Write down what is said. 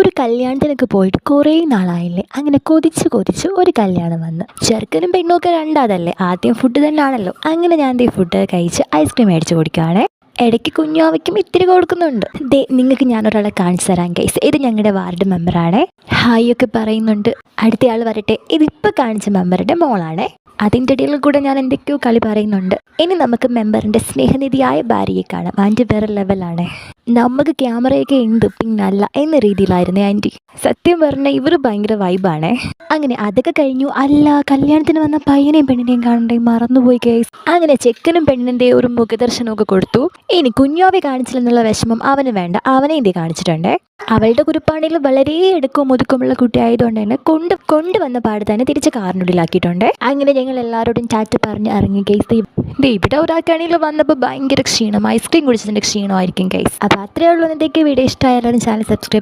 ഒരു കല്യാണത്തിനൊക്കെ പോയിട്ട് കുറേ നാളായില്ലേ, അങ്ങനെ കൊതിച്ച് കൊതിച്ച് ഒരു കല്യാണം വന്ന്. ചെറുക്കനും പെണ്ണും ഒക്കെ രണ്ടാതല്ലേ, ആദ്യം ഫുഡ് തന്നെ ആണല്ലോ. അങ്ങനെ ഞാൻ ദേ ഫുഡ് കഴിച്ച് ഐസ്ക്രീം മേടിച്ച് കുടിക്കുകയാണേ. ഇടയ്ക്ക് കുഞ്ഞാവയ്ക്കും ഇത്തിരി കൊടുക്കുന്നുണ്ട്. ദേ നിങ്ങൾക്ക് ഞാനൊരാളെ കാണിച്ചു തരാം ഗൈസ്. ഇത് ഞങ്ങളുടെ വാർഡ് മെമ്പറാണേ. ഹായ് ഒക്കെ പറയുന്നുണ്ട്. അടുത്തയാൾ വരട്ടെ. ഇതിപ്പോൾ കാണിച്ച മെമ്പറുടെ മോളാണേ. അതിൻ്റെ ഇടയിൽ കൂടെ ഞാൻ എന്തൊക്കെയോ കളി പറയുന്നുണ്ട്. ഇനി നമുക്ക് മെമ്പറിൻ്റെ സ്നേഹനിധിയായ ഭാര്യയെ കാണാം. ആൻറ്റി വേറെ ലെവലാണേ. നമുക്ക് ക്യാമറയൊക്കെ ഉണ്ട് പിന്നല്ല എന്ന രീതിയിലായിരുന്നേ ആൻറ്റി. സത്യം പറഞ്ഞാൽ ഇവർ ഭയങ്കര വൈബാണേ. അങ്ങനെ അതൊക്കെ കഴിഞ്ഞു. അല്ല, കല്യാണത്തിന് വന്ന പയ്യനെയും പെണ്ണിനെയും കാണണ്ടേ, മറന്നുപോയി കേസ്. അങ്ങനെ ചെക്കനും പെണ്ണിൻ്റെ ഒരു മുഖദർശനമൊക്കെ കൊടുത്തു. ഇനി കുഞ്ഞാവെ കാണിച്ചില്ലെന്നുള്ള വിഷമം അവന് വേണ്ട, അവനെ ഇന്ത്യ കാണിച്ചിട്ടുണ്ടേ. അവളുടെ കുറിപ്പാണെങ്കിൽ വളരെ എടുക്കവും ഒതുക്കമുള്ള കുട്ടിയായതുകൊണ്ട് തന്നെ കൊണ്ടുവന്ന പാട് തന്നെ തിരിച്ച് കാറിനുള്ളിലാക്കിയിട്ടുണ്ട്. അങ്ങനെ ഞങ്ങൾ എല്ലാവരോടും ടാറ്റ പറഞ്ഞ് ഇറങ്ങി ഗൈസ്. ഇവിടെ ഒരാൾക്കാണെങ്കിൽ വന്നപ്പോൾ ഭയങ്കര ക്ഷീണം, ഐസ്ക്രീം കുടിച്ചതിൻ്റെ ക്ഷീണമായിരിക്കും ഗൈസ്. അപ്പോൾ അത്രയേ ഉള്ളൂ. ഇന്നത്തേക്ക് വീഡിയോ ഇഷ്ടമായാലും ചാനൽ സബ്സ്ക്രൈബ്